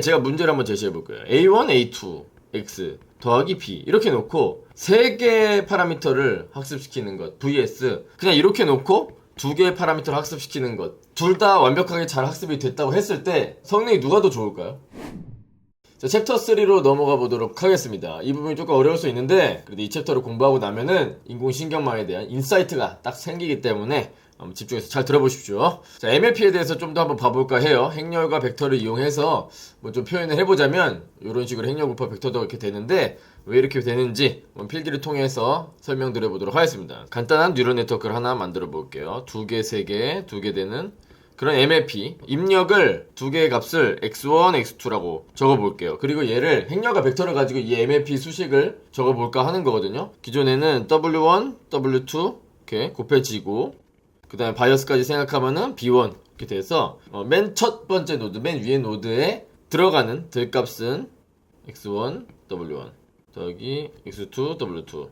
제가 문제를 한번 제시해 볼 거예요. A1, A2, X 더하기 B 이렇게 놓고 3개의 파라미터를 학습시키는 것 vs 그냥 이렇게 놓고 2개의 파라미터를 학습시키는 것 둘 다 완벽하게 잘 학습이 됐다고 했을 때 성능이 누가 더 좋을까요? 자, 챕터 3로 넘어가 보도록 하겠습니다. 이 부분이 조금 어려울 수 있는데 그래도 이 챕터를 공부하고 나면은 인공신경망에 대한 인사이트가 딱 생기기 때문에 한번 집중해서 잘 들어보십시오. 자, MLP에 대해서 좀 더 한번 봐볼까 해요. 행렬과 벡터를 이용해서 뭐 좀 표현을 해보자면 이런 식으로 행렬 곱하 벡터도 이렇게 되는데 왜 이렇게 되는지 필기를 통해서 설명드려 보도록 하겠습니다. 간단한 뉴럴 네트워크를 하나 만들어 볼게요. 2개, 3개, 2개 되는 그런 MLP 입력을 2개의 값을 x1, x2라고 적어볼게요. 그리고 얘를 행렬과 벡터를 가지고 이 MLP 수식을 적어볼까 하는 거거든요. 기존에는 w1, w2 이렇게 곱해지고 그 다음에 바이어스까지 생각하면은 B1 이렇게 돼서 맨 첫 번째 노드, 맨 위에 노드에 들어가는 들값은 X1, W1 더하기 X2, W2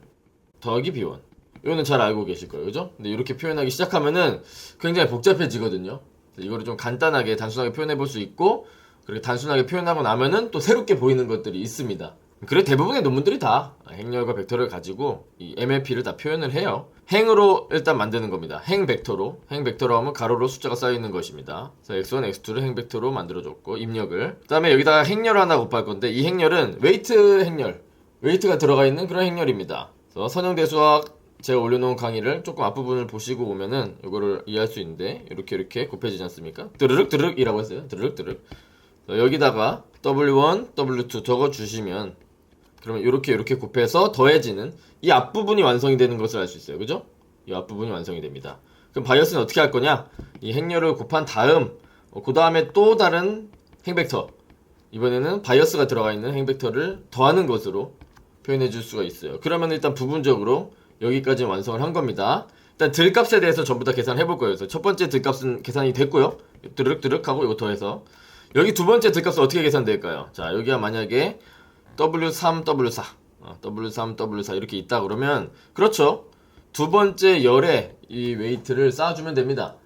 더하기 B1 이거는 잘 알고 계실 거예요. 그죠? 근데 이렇게 표현하기 시작하면은 굉장히 복잡해지거든요. 이거를 좀 간단하게 단순하게 표현해 볼 수 있고 그리고 단순하게 표현하고 나면은 또 새롭게 보이는 것들이 있습니다. 그래 대부분의 논문들이 다 행렬과 벡터를 가지고 이 MLP를 다 표현을 해요. 행으로 일단 만드는 겁니다. 행 벡터로 하면 가로로 숫자가 쌓여있는 것입니다. 그래서 x1, x2를 행 벡터로 만들어줬고 입력을 그 다음에 여기다가 행렬을 하나 곱할 건데 이 행렬은 웨이트 행렬 웨이트가 들어가 있는 그런 행렬입니다. 그래서 선형대수학 제가 올려놓은 강의를 조금 앞부분을 보시고 오면은 이거를 이해할 수 있는데 이렇게 곱해지지 않습니까? 드르륵 드르륵 이라고 했어요. 드르륵 드르륵 여기다가 W1, W2 적어주시면 그러면 이렇게 곱해서 더해지는 이 앞부분이 완성이 되는 것을 알 수 있어요. 그죠? 이 앞부분이 완성이 됩니다. 그럼 바이어스는 어떻게 할 거냐? 이 행렬을 곱한 다음 그 다음에 또 다른 행벡터 이번에는 바이어스가 들어가 있는 행벡터를 더하는 것으로 표현해 줄 수가 있어요. 그러면 일단 부분적으로 여기까지 완성을 한 겁니다. 일단 들값에 대해서 전부 다 계산해 볼 거예요. 그래서 첫 번째 들값은 계산이 됐고요. 드륵드륵 하고 이거 더해서 여기 두 번째 들값은 어떻게 계산될까요? 자, 여기가 만약에 W3, W4 W3, W4 이렇게 있다 그러면 그렇죠. 두 번째 열에 이 웨이트를 쌓아주면 됩니다.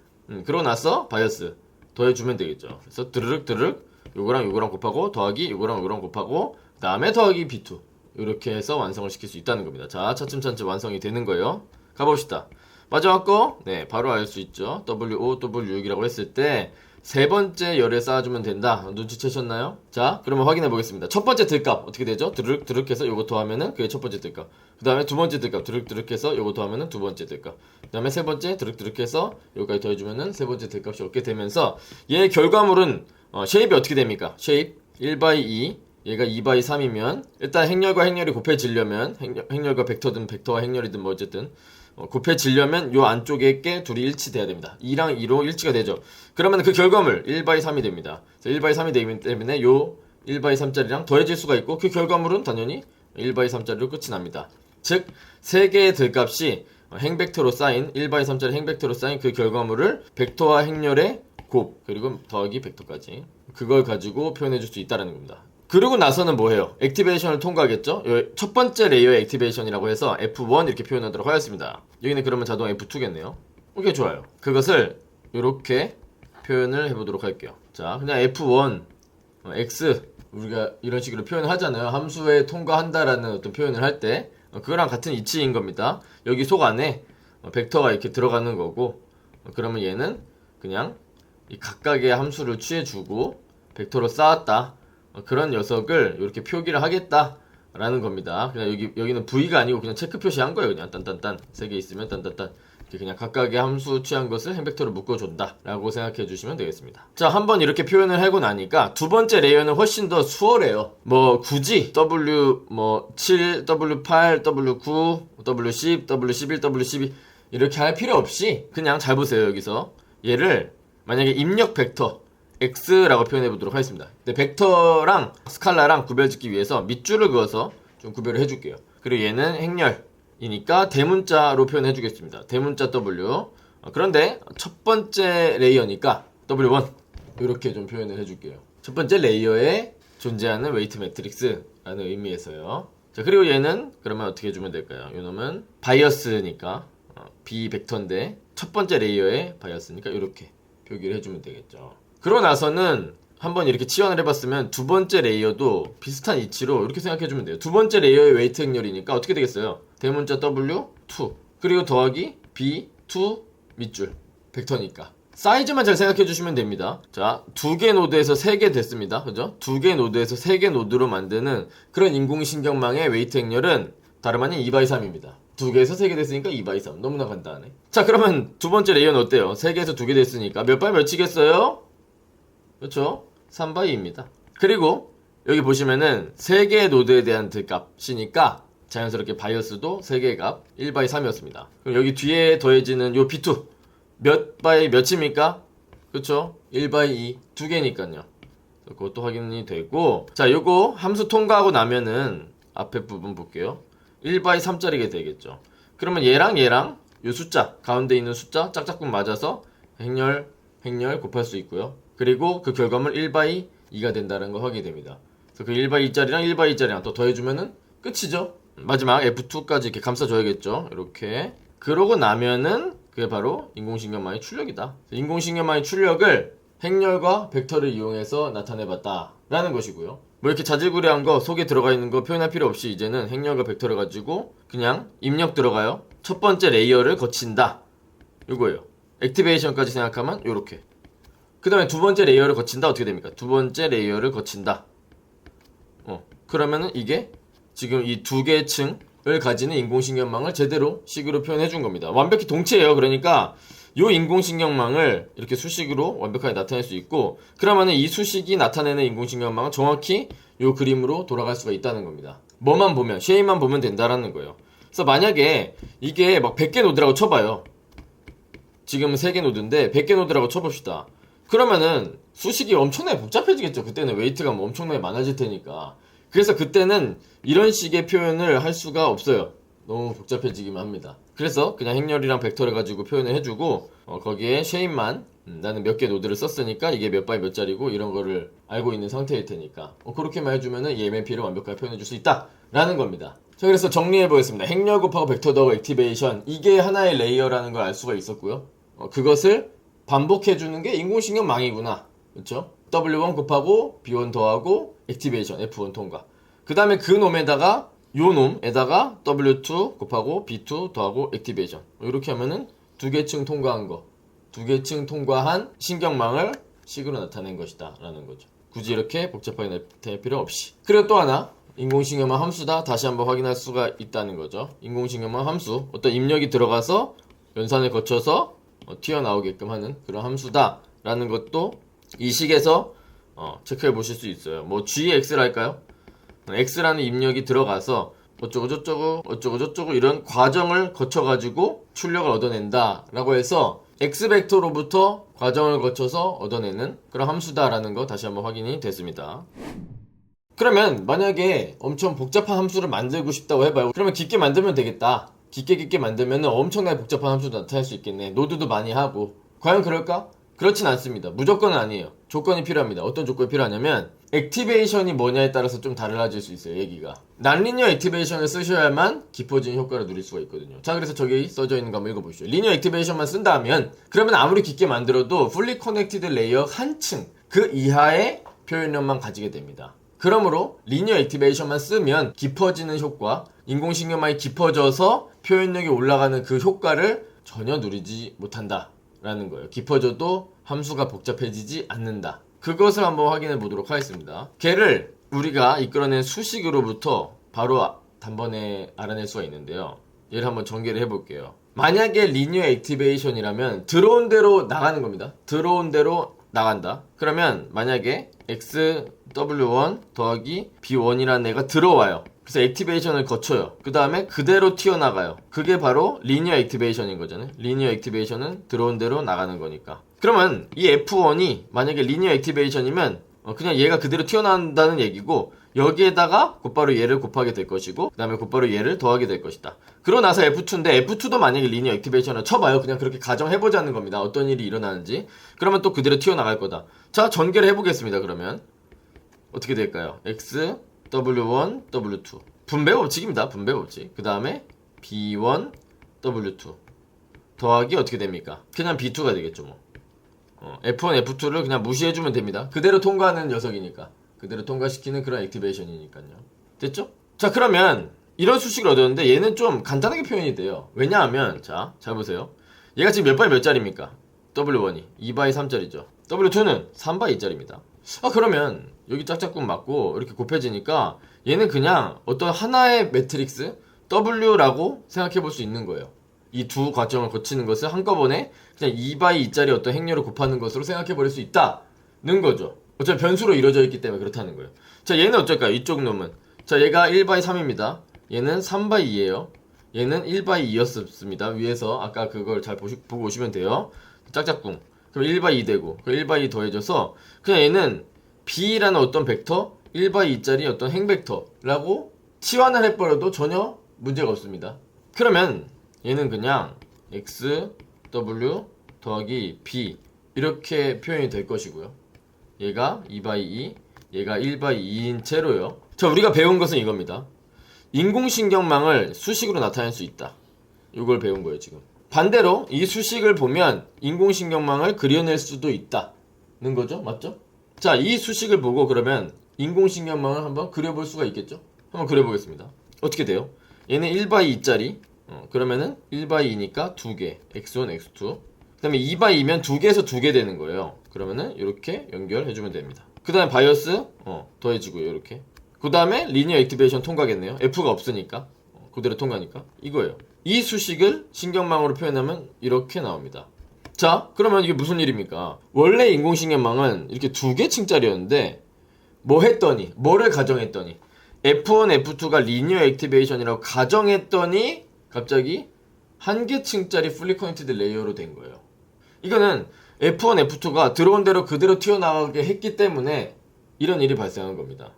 그러고 나서 바이어스 더해주면 되겠죠. 그래서 드르륵 드르륵 요거랑 요거랑 곱하고 더하기 요거랑 요거랑 곱하고 그 다음에 더하기 B2 이렇게 해서 완성을 시킬 수 있다는 겁니다. 자, 차츰차츰 완성이 되는 거예요. 가봅시다. 마지막 거, 네, 바로 알 수 있죠. W5, W6이라고 했을 때 세 번째 열에 쌓아주면 된다. 눈치채셨나요? 자, 그러면 확인해 보겠습니다. 첫 번째 들값 어떻게 되죠? 드륵 드륵 해서 요거 더하면은 그게 첫 번째 들값. 그 다음에 두 번째 들값 드륵 드륵 해서 요거 더하면은 두 번째 들값. 그 다음에 세 번째 드륵 드륵 해서 요거까지 더해주면은 세 번째 들값이 얻게 되면서 얘의 결과물은 쉐입이 어떻게 됩니까? 쉐입 1/2 얘가 2/3이면 일단 행렬과 행렬이 곱해지려면 행렬과 벡터든 벡터와 행렬이든 뭐 어쨌든 곱해지려면 요 안쪽에 게 둘이 일치돼야 됩니다. 2랑 2로 일치가 되죠. 그러면 그 결과물 1/3이 됩니다. 1/3이 되기 때문에 요 1/3짜리랑 더해질 수가 있고 그 결과물은 당연히 1/3짜리로 끝이 납니다. 즉, 3개의 들값이 행벡터로 쌓인 1/3짜리 행벡터로 쌓인 그 결과물을 벡터와 행렬의 곱 그리고 더하기 벡터까지 그걸 가지고 표현해 줄 수 있다는 겁니다. 그러고 나서는 뭐해요? 액티베이션을 통과하겠죠? 첫 번째 레이어의 액티베이션이라고 해서 F1 이렇게 표현하도록 하겠습니다. 여기는 그러면 자동 F2겠네요. 오케이, 좋아요. 그것을 이렇게 표현을 해보도록 할게요. 자, 그냥 F1 X 우리가 이런 식으로 표현을 하잖아요. 함수에 통과한다라는 어떤 표현을 할 때 그거랑 같은 이치인 겁니다. 여기 속 안에 벡터가 이렇게 들어가는 거고 그러면 얘는 그냥 이 각각의 함수를 취해주고 벡터로 쌓았다. 그런 녀석을 이렇게 표기를 하겠다 라는 겁니다. 그냥 여기는 V가 아니고 그냥 체크 표시한 거예요. 그냥 딴딴딴 3개 있으면 딴딴딴 이렇게 그냥 각각의 함수 취한 것을 행벡터로 묶어준다 라고 생각해 주시면 되겠습니다. 자, 한번 이렇게 표현을 하고 나니까 두 번째 레이어는 훨씬 더 수월해요. 뭐 굳이 W 7, W 8, W 9, W 10, W 11, W 12 이렇게 할 필요 없이 그냥 잘 보세요. 여기서 얘를 만약에 입력 벡터 X라고 표현해 보도록 하겠습니다. 근데 벡터랑 스칼라랑 구별짓기 위해서 밑줄을 그어서 좀 구별을 해줄게요. 그리고 얘는 행렬이니까 대문자로 표현해 주겠습니다. 대문자 W. 그런데 첫 번째 레이어니까 W1 이렇게 좀 표현을 해줄게요. 첫 번째 레이어에 존재하는 웨이트 매트릭스라는 의미에서요. 자, 그리고 얘는 그러면 어떻게 해주면 될까요? 이놈은 바이어스니까 B 벡터인데 첫 번째 레이어에 바이어스니까 이렇게 표기를 해주면 되겠죠. 그러고 나서는 한번 이렇게 치환을 해봤으면 두 번째 레이어도 비슷한 이치로 이렇게 생각해주면 돼요. 두 번째 레이어의 웨이트 행렬이니까 어떻게 되겠어요? 대문자 W 2 그리고 더하기 B 2 밑줄 벡터니까 사이즈만 잘 생각해주시면 됩니다. 자, 두 개 노드에서 세 개 됐습니다. 그죠? 두 개 노드에서 세 개 노드로 만드는 그런 인공신경망의 웨이트 행렬은 다름 아닌 2x3입니다. 두 개에서 세 개 됐으니까 2x3. 너무나 간단하네. 자, 그러면 두 번째 레이어는 어때요? 세 개에서 두 개 됐으니까 몇 바이 몇이겠어요? 그렇죠? 3x2입니다. 그리고 여기 보시면은 세 개의 노드에 대한 값이니까 자연스럽게 바이어스도 세 개의 값 1x3이었습니다. 그럼 여기 뒤에 더해지는 요 B2 몇 바이 몇입니까? 그렇죠? 1x2 두 개니까요. 그것도 확인이 되고 자, 요거 함수 통과하고 나면은 앞에 부분 볼게요. 1x3짜리가 되겠죠. 그러면 얘랑 요 숫자 가운데 있는 숫자 짝짝꿍 맞아서 행렬 곱할 수 있고요. 그리고 그 결과물 1x2가 된다는 거 확인이 됩니다. 그래서 그 1x2짜리랑 1x2짜리랑 또 더해주면은 끝이죠. 마지막 F2까지 이렇게 감싸줘야겠죠. 이렇게 그러고 나면은 그게 바로 인공신경망의 출력이다. 인공신경망의 출력을 행렬과 벡터를 이용해서 나타내봤다 라는 것이고요. 뭐 이렇게 자질구레한 거 속에 들어가 있는 거 표현할 필요 없이 이제는 행렬과 벡터를 가지고 그냥 입력 들어가요. 첫 번째 레이어를 거친다 이거예요. 액티베이션까지 생각하면 요렇게. 그 다음에 두 번째 레이어를 거친다 어떻게 됩니까? 두 번째 레이어를 거친다. 그러면은 이게 지금 이 두 개의 층을 가지는 인공신경망을 제대로 식으로 표현해 준 겁니다. 완벽히 동체예요. 그러니까 요 인공신경망을 이렇게 수식으로 완벽하게 나타낼 수 있고 그러면은 이 수식이 나타내는 인공신경망은 정확히 요 그림으로 돌아갈 수가 있다는 겁니다. 뭐만 보면 쉐입만 보면 된다라는 거예요. 그래서 만약에 이게 막 100개 노드라고 쳐봐요. 지금은 3개 노드인데 100개 노드라고 쳐봅시다. 그러면은 수식이 엄청나게 복잡해지겠죠. 그때는 웨이트가 뭐 엄청나게 많아질 테니까. 그래서 그때는 이런 식의 표현을 할 수가 없어요. 너무 복잡해지기만 합니다. 그래서 그냥 행렬이랑 벡터를 가지고 표현을 해주고 거기에 쉐입만 나는 몇 개 노드를 썼으니까 이게 몇 바이 몇 짜리고 이런 거를 알고 있는 상태일 테니까 그렇게만 해주면은 이 MMP를 완벽하게 표현해줄 수 있다 라는 겁니다. 자, 그래서 정리해보겠습니다. 행렬 곱하고 벡터 더하고 액티베이션 이게 하나의 레이어라는 걸 알 수가 있었고요. 그것을 반복해주는 게 인공신경망이구나. 그렇죠? W1 곱하고 B1 더하고 액티베이션 F1 통과. 그 다음에 그 놈에다가 요 놈에다가 W2 곱하고 B2 더하고 액티베이션 이렇게 하면은 두 개 층 통과한 거, 두 개 층 통과한 신경망을 식으로 나타낸 것이다 라는 거죠. 굳이 이렇게 복잡하게 나타낼 필요 없이. 그리고 또 하나 인공신경망 함수다 다시 한번 확인할 수가 있다는 거죠. 인공신경망 함수 어떤 입력이 들어가서 연산을 거쳐서 튀어나오게끔 하는 그런 함수다 라는 것도 이 식에서 체크해 보실 수 있어요. 뭐 GX랄까요? X라는 입력이 들어가서 어쩌고 이런 과정을 거쳐가지고 출력을 얻어낸다 라고 해서 X벡터로부터 과정을 거쳐서 얻어내는 그런 함수다라는 거 다시 한번 확인이 됐습니다. 그러면 만약에 엄청 복잡한 함수를 만들고 싶다고 해봐요. 그러면 깊게 만들면 되겠다. 깊게 만들면 엄청나게 복잡한 함수도 나타날 수 있겠네. 노드도 많이 하고. 과연 그럴까? 그렇진 않습니다. 무조건은 아니에요. 조건이 필요합니다. 어떤 조건이 필요하냐면 액티베이션이 뭐냐에 따라서 좀 달라질 수 있어요. 얘기가. 난리니어 액티베이션을 쓰셔야만 깊어지는 효과를 누릴 수가 있거든요. 자, 그래서 저기 써져 있는 거 한번 읽어보시죠. 리니어 액티베이션만 쓴다면 그러면 아무리 깊게 만들어도 fully connected 레이어 한 층 그 이하의 표현력만 가지게 됩니다. 그러므로 리니어 액티베이션만 쓰면 깊어지는 효과, 인공신경망이 깊어져서 표현력이 올라가는 그 효과를 전혀 누리지 못한다 라는 거예요. 깊어져도 함수가 복잡해지지 않는다. 그것을 한번 확인해 보도록 하겠습니다. 걔를 우리가 이끌어낸 수식으로부터 바로 단번에 알아낼 수가 있는데요. 얘를 한번 전개를 해볼게요. 만약에 리니어 액티베이션이라면 들어온 대로 나가는 겁니다. 들어온 대로 나간다. 그러면 만약에 XW1 더하기 B1이라는 애가 들어와요. 그래서 액티베이션을 거쳐요. 그 다음에 그대로 튀어나가요. 그게 바로 리니어 액티베이션인 거잖아요. 리니어 액티베이션은 들어온 대로 나가는 거니까. 그러면 이 F1이 만약에 리니어 액티베이션이면 그냥 얘가 그대로 튀어나온다는 얘기고 여기에다가 곧바로 얘를 곱하게 될 것이고 그 다음에 곧바로 얘를 더하게 될 것이다. 그러고 나서 F2인데 F2도 만약에 리니어 액티베이션을 쳐봐요. 그냥 그렇게 가정해보자는 겁니다. 어떤 일이 일어나는지. 그러면 또 그대로 튀어나갈 거다. 자, 전개를 해보겠습니다. 그러면 어떻게 될까요? X W1, W2 분배 법칙입니다. 분배 법칙. 그 다음에 B1, W2 더하기 어떻게 됩니까? 그냥 B2가 되겠죠 뭐. F1, F2를 그냥 무시해주면 됩니다. 그대로 통과하는 녀석이니까. 그대로 통과시키는 그런 액티베이션이니까요. 됐죠? 자, 그러면 이런 수식을 얻었는데 얘는 좀 간단하게 표현이 돼요. 왜냐하면 자, 잘 보세요. 얘가 지금 몇 바이 몇 짜리입니까? W1이 2바이 3짜리죠. W2는 3바이 2짜리입니다. 그러면 여기 짝짝꿍 맞고 이렇게 곱해지니까 얘는 그냥 어떤 하나의 매트릭스 W라고 생각해 볼 수 있는 거예요. 이 두 과정을 거치는 것을 한꺼번에 그냥 2바이 2짜리 어떤 행렬을 곱하는 것으로 생각해 버릴 수 있다는 거죠. 어차피 변수로 이루어져 있기 때문에 그렇다는 거예요. 자, 얘는 어쩔까요? 이쪽 놈은. 자, 얘가 1바이 3입니다. 얘는 3바이 2예요. 얘는 1바이 2였습니다. 위에서 아까 그걸 잘 보고 오시면 돼요. 짝짝꿍. 그럼 1바이 2 되고, 그 1바이 2 더해져서 그냥 얘는 B라는 어떤 벡터, 1바이 2짜리 어떤 행벡터라고 치환을 해버려도 전혀 문제가 없습니다. 그러면 얘는 그냥 X, W 더하기 B 이렇게 표현이 될 것이고요. 얘가 2바이 2, 얘가 1바이 2인 채로요. 자, 우리가 배운 것은 이겁니다. 인공신경망을 수식으로 나타낼 수 있다. 이걸 배운 거예요, 지금. 반대로 이 수식을 보면 인공신경망을 그려낼 수도 있다는 거죠. 맞죠? 자, 이 수식을 보고 그러면 인공신경망을 한번 그려볼 수가 있겠죠? 한번 그려보겠습니다. 어떻게 돼요? 얘는 1바이 2짜리. 그러면은 1바이 2니까 2개. x1, x2. 그 다음에 2바이 2면 2개에서 2개 되는 거예요. 그러면은 이렇게 연결해주면 됩니다. 그 다음에 바이어스, 더해지고요. 이렇게. 그 다음에 리니어 액티베이션 통과겠네요. F가 없으니까. 그대로 통과니까. 이거예요. 이 수식을 신경망으로 표현하면 이렇게 나옵니다. 자, 그러면 이게 무슨 일입니까? 원래 인공신경망은 이렇게 2개 층짜리였는데 뭐를 가정했더니 F1, F2가 리니어 액티베이션이라고 가정했더니 갑자기 1개 층짜리 풀리 커넥티드 레이어로 된 거예요. 이거는 F1, F2가 들어온 대로 그대로 튀어나가게 했기 때문에 이런 일이 발생한 겁니다.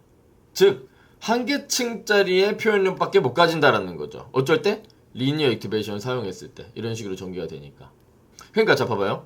즉 1개 층짜리의 표현력밖에 못 가진다라는 거죠. 어쩔 때? 리니어 액티베이션을 사용했을 때 이런 식으로 전개가 되니까. 그러니까 자, 봐봐요.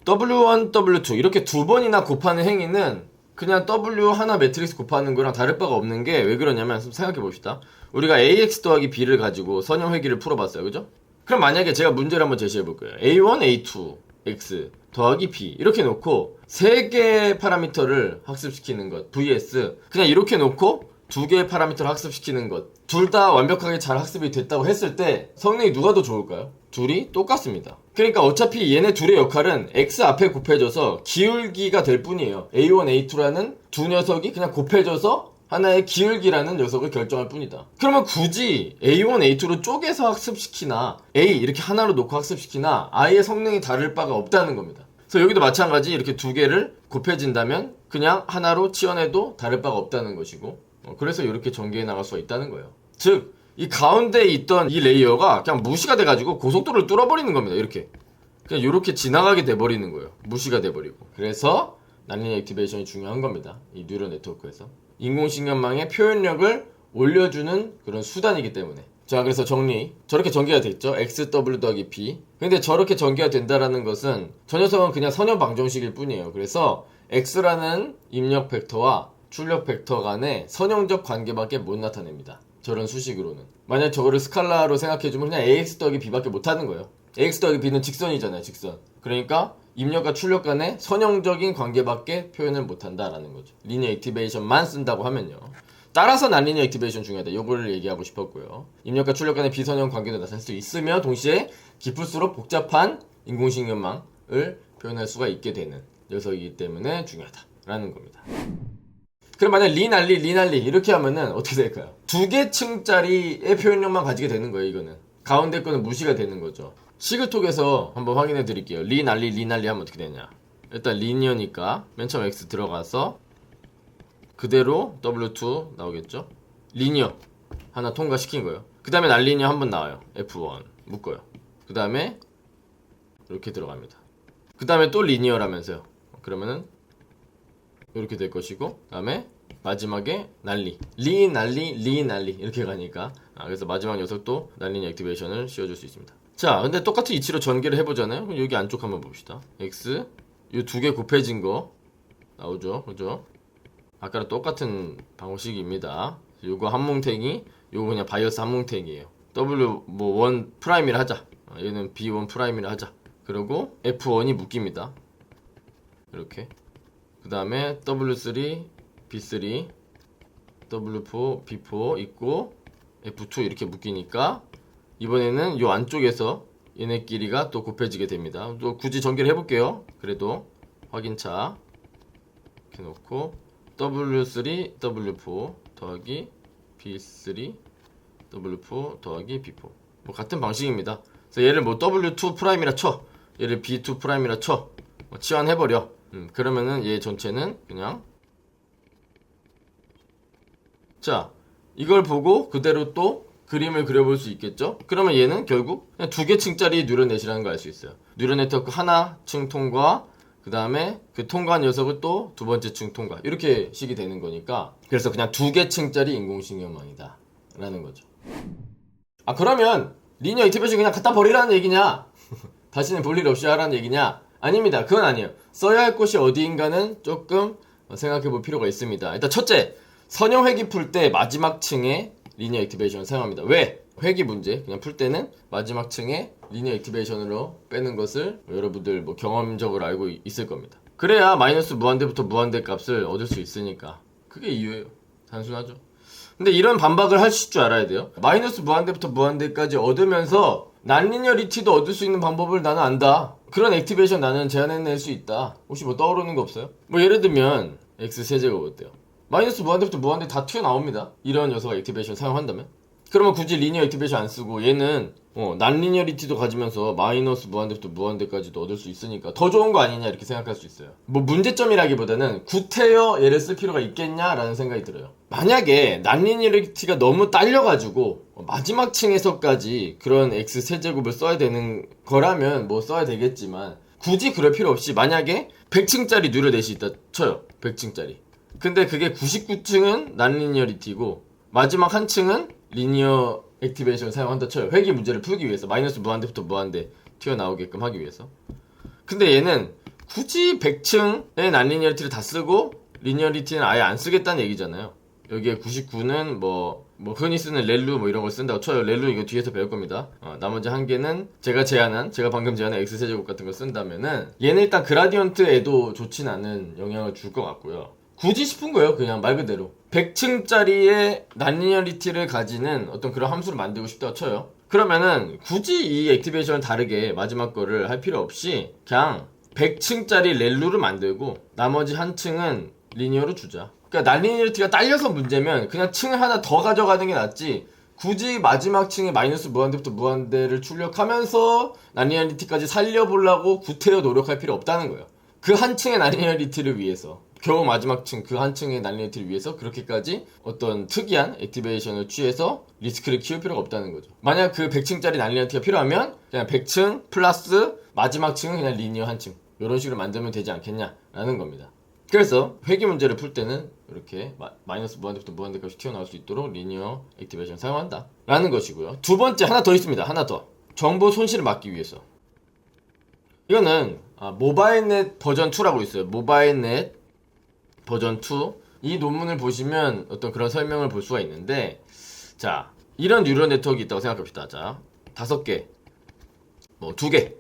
W1, W2 이렇게 두 번이나 곱하는 행위는 그냥 W 하나 매트릭스 곱하는 거랑 다를 바가 없는 게 왜 그러냐면 생각해 봅시다. 우리가 AX 더하기 B를 가지고 선형 회귀를 풀어봤어요. 그죠? 그럼 만약에 제가 문제를 한번 제시해 볼 거예요. A1, A2, X 더하기 B 이렇게 놓고 3개의 파라미터를 학습시키는 것 vs 그냥 이렇게 놓고 2개의 파라미터를 학습시키는 것 둘 다 완벽하게 잘 학습이 됐다고 했을 때 성능이 누가 더 좋을까요? 둘이 똑같습니다. 그러니까 어차피 얘네 둘의 역할은 X 앞에 곱해져서 기울기가 될 뿐이에요. A1, A2라는 두 녀석이 그냥 곱해져서 하나의 기울기라는 녀석을 결정할 뿐이다. 그러면 굳이 A1, A2로 쪼개서 학습시키나 A 이렇게 하나로 놓고 학습시키나 아예 성능이 다를 바가 없다는 겁니다. 그래서 여기도 마찬가지 이렇게 두 개를 곱해진다면 그냥 하나로 치환해도 다를 바가 없다는 것이고 그래서 이렇게 전개해 나갈 수가 있다는 거예요. 즉 이 가운데에 있던 이 레이어가 그냥 무시가 돼가지고 고속도로를 뚫어버리는 겁니다. 이렇게 그냥 이렇게 지나가게 돼버리는 거예요. 무시가 돼버리고. 그래서 난리니어 액티베이션이 중요한 겁니다. 이 뉴럴 네트워크에서 인공신경망의 표현력을 올려주는 그런 수단이기 때문에. 자, 그래서 정리. 저렇게 전개가 됐죠. XW 더하기 B. 근데 저렇게 전개가 된다라는 것은 저 녀석은 그냥 선형 방정식일 뿐이에요. 그래서 X라는 입력 벡터와 출력 벡터 간의 선형적 관계밖에 못 나타냅니다. 저런 수식으로는. 만약 저거를 스칼라로 생각해주면 그냥 AX 더하기 B밖에 못하는 거예요. AX 더하기 B는 직선이잖아요. 직선. 그러니까 입력과 출력 간의 선형적인 관계밖에 표현을 못한다라는 거죠. 리니어 액티베이션만 쓴다고 하면요. 따라서 난리니어 액티베이션 중요하다. 요거를 얘기하고 싶었고요. 입력과 출력 간의 비선형 관계도 나타낼 수 있으며 동시에 깊을수록 복잡한 인공신경망을 표현할 수가 있게 되는 녀석이기 때문에 중요하다라는 겁니다. 그럼 만약 리날리 이렇게 하면은 어떻게 될까요? 2개 층짜리의 표현력만 가지게 되는 거예요. 이거는 가운데 거는 무시가 되는 거죠. 시그톡에서 한번 확인해 드릴게요. 리날리 하면 어떻게 되냐. 일단 리니어니까 맨 처음 X 들어가서 그대로 W2 나오겠죠. 리니어 하나 통과시킨 거예요. 그 다음에 난리니어 한번 나와요. F1 묶어요. 그 다음에 이렇게 들어갑니다. 그 다음에 또 리니어라면서요. 그러면은 이렇게 될 것이고, 그 다음에 마지막에 리날리 이렇게 가니까 그래서 마지막 녀석도 난리니어 액티베이션을 씌워줄 수 있습니다. 자, 근데 똑같은 이치로 전개를 해보잖아요. 그럼 여기 안쪽 한번 봅시다. X 이 두 개 곱해진 거 나오죠, 그죠? 아까랑 똑같은 방식입니다. 요거 한뭉탱이, 요거 그냥 바이어스 한뭉탱이에요. W 뭐 1 프라임이라 하자. 얘는 B1 프라임이라 하자. 그리고 F1이 묶입니다. 이렇게. 그 다음에 W3, B3, W4, B4 있고 F2 이렇게 묶이니까 이번에는 요 안쪽에서 얘네끼리가 또 곱해지게 됩니다. 또 굳이 전개를 해볼게요. 그래도 확인차 이렇게 놓고 W3, W4 더하기 B3, W4 더하기 B4 뭐 같은 방식입니다. 그래서 얘를 뭐 W2 프라임이라 쳐, 얘를 B2 프라임이라 쳐, 치환해버려. 그러면은 얘 전체는 그냥 자 이걸 보고 그대로 또 그림을 그려볼 수 있겠죠? 그러면 얘는 결국 그냥 2개 층짜리 뉴런 넷이라는 걸 알 수 있어요. 뉴런 네트워크 하나 층 통과, 그 다음에 그 통과한 녀석을 또 두 번째 층 통과, 이렇게 식이 되는 거니까 그래서 그냥 2개 층짜리 인공신경망이다 라는 거죠. 아 그러면 리니어 액티베이션 그냥 갖다 버리라는 얘기냐? 다시는 볼 일 없이 하라는 얘기냐? 아닙니다. 그건 아니에요. 써야 할 곳이 어디인가는 조금 생각해 볼 필요가 있습니다. 일단 첫째, 선형 회기 풀 때 마지막 층에 리니어 액티베이션을 사용합니다. 왜? 회기 문제 그냥 풀 때는 마지막 층에 리니어 액티베이션으로 빼는 것을 여러분들 뭐 경험적으로 알고 있을 겁니다. 그래야 마이너스 무한대부터 무한대 값을 얻을 수 있으니까. 그게 이유예요. 단순하죠. 근데 이런 반박을 하실 줄 알아야 돼요. 마이너스 무한대부터 무한대까지 얻으면서 난리니어리티도 얻을 수 있는 방법을 나는 안다. 그런 액티베이션 나는 제안해낼 수 있다. 혹시 뭐 떠오르는 거 없어요? 뭐 예를 들면 x 세제곱 어때요? 마이너스 무한대부터 무한대 다 튀어나옵니다. 이런 녀석을 액티베이션 사용한다면? 그러면 굳이 리니어 액티베이션 안 쓰고 얘는 난리니어리티도 가지면서 마이너스 무한대부터 무한대까지도 얻을 수 있으니까 더 좋은 거 아니냐 이렇게 생각할 수 있어요. 뭐 문제점이라기보다는 구태여 얘를 쓸 필요가 있겠냐라는 생각이 들어요. 만약에 난리니어리티가 너무 딸려가지고 마지막 층에서까지 그런 x 세제곱을 써야 되는 거라면 뭐 써야 되겠지만 굳이 그럴 필요 없이 만약에 100층짜리 뉴럴 넷이 있다 쳐요. 100층짜리. 근데 그게 99층은 난리니어리티고 마지막 한 층은 리니어 액티베이션을 사용한다 쳐요. 회귀 문제를 풀기 위해서 마이너스 무한대부터 무한대 튀어나오게끔 하기 위해서. 근데 얘는 굳이 100층의 난리니어리티를 다 쓰고 리니어리티는 아예 안 쓰겠다는 얘기잖아요. 여기에 99는 뭐 흔히 쓰는 렐루 뭐 이런 걸 쓴다고 쳐요. 렐루 이거 뒤에서 배울 겁니다. 나머지 한 개는 제가 방금 제안한 x세제곱 같은 걸 쓴다면은 얘는 일단 그라디언트에도 좋진 않은 영향을 줄 것 같고요. 굳이 싶은 거예요. 그냥 말 그대로 100층짜리의 난리니어리티를 가지는 어떤 그런 함수를 만들고 싶다고 쳐요. 그러면은 굳이 이 액티베이션을 다르게 마지막 거를 할 필요 없이 그냥 100층짜리 렐루를 만들고 나머지 한 층은 리니어로 주자. 그러니까 난리니어리티가 딸려서 문제면 그냥 층을 하나 더 가져가는 게 낫지 굳이 마지막 층에 마이너스 무한대부터 무한대를 출력하면서 난리니어리티까지 살려보려고 구태여 노력할 필요 없다는 거예요. 그 한 층의 난리니어리티를 위해서 겨우 마지막 층 그 한 층의 난리니어리티를 위해서 그렇게까지 어떤 특이한 액티베이션을 취해서 리스크를 키울 필요가 없다는 거죠. 만약 그 100층짜리 난리니어리티가 필요하면 그냥 100층 플러스 마지막 층은 그냥 리니어 한 층 이런 식으로 만들면 되지 않겠냐라는 겁니다. 그래서 회귀 문제를 풀 때는 이렇게 마이너스 무한대부터 무한대까지 튀어나올 수 있도록 리니어 액티베이션 사용한다 라는 것이고요. 두 번째 하나 더 있습니다. 하나 더. 정보 손실을 막기 위해서. 이거는 모바일넷 버전 2라고 있어요. 모바일넷 버전 2. 이 논문을 보시면 어떤 그런 설명을 볼 수가 있는데, 자, 이런 뉴럴 네트워크가 있다고 생각합시다. 자, 5개, 뭐 2개,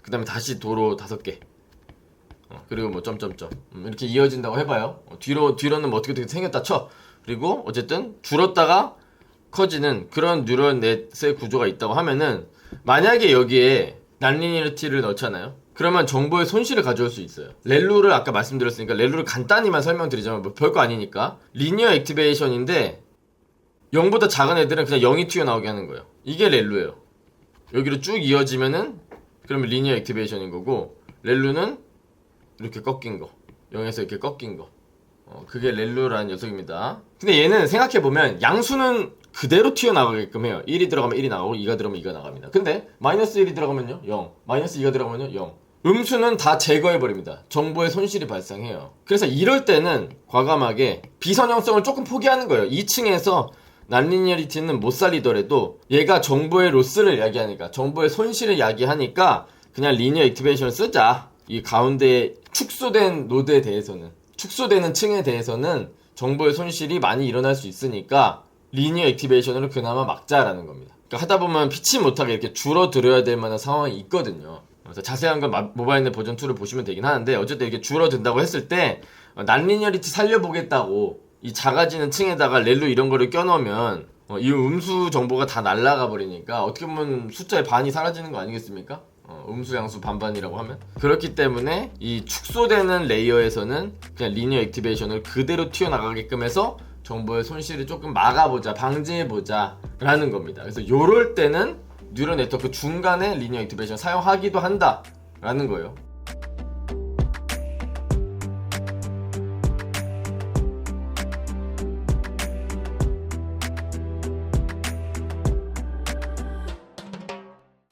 그 다음에 다시 도로 5개, 그리고 뭐 점점점 이렇게 이어진다고 해봐요. 뒤로는 뭐 어떻게 생겼다 쳐. 그리고 어쨌든 줄었다가 커지는 그런 뉴럴 넷의 구조가 있다고 하면은, 만약에 여기에 난리니어리티를 넣잖아요. 그러면 정보의 손실을 가져올 수 있어요. 렐루를 아까 말씀드렸으니까 렐루를 간단히만 설명드리자면 뭐 별거 아니니까 리니어 액티베이션인데 0보다 작은 애들은 그냥 0이 튀어나오게 하는 거예요. 이게 렐루예요. 여기로 쭉 이어지면은 그러면 리니어 액티베이션인 거고, 렐루는 이렇게 꺾인 거, 0에서 이렇게 꺾인 거, 그게 렐루라는 녀석입니다. 근데 얘는 생각해보면 양수는 그대로 튀어나가게끔 해요. 1이 들어가면 1이 나가고 2가 들어가면 2가 나갑니다. 근데 마이너스 1이 들어가면요 0, 마이너스 2가 들어가면요 0. 음수는 다 제거해버립니다. 정보의 손실이 발생해요. 그래서 이럴 때는 과감하게 비선형성을 조금 포기하는 거예요. 2층에서 난리니어리티는 못 살리더라도 얘가 정보의 로스를 이야기하니까, 정보의 손실을 이야기하니까 그냥 리니어 액티베이션을 쓰자. 이 가운데 축소된 노드에 대해서는, 축소되는 층에 대해서는 정보의 손실이 많이 일어날 수 있으니까 리니어 액티베이션으로 그나마 막자라는 겁니다. 그러니까 하다 보면 피치 못하게 이렇게 줄어들어야 될 만한 상황이 있거든요. 그래서 자세한 건 모바일넷 버전 2를 보시면 되긴 하는데 어쨌든 이렇게 줄어든다고 했을 때 난리니어리티 살려보겠다고 이 작아지는 층에다가 렐로 이런 거를 껴넣으면 이 음수 정보가 다 날아가 버리니까 어떻게 보면 숫자의 반이 사라지는 거 아니겠습니까? 음수 양수 반반이라고 하면 그렇기 때문에 이 축소되는 레이어에서는 그냥 리니어 액티베이션을 그대로 튀어나가게끔 해서 정보의 손실을 조금 막아보자, 방지해보자 라는 겁니다. 그래서 요럴 때는 뉴럴 네트워크 중간에 리니어 액티베이션 사용하기도 한다 라는 거예요.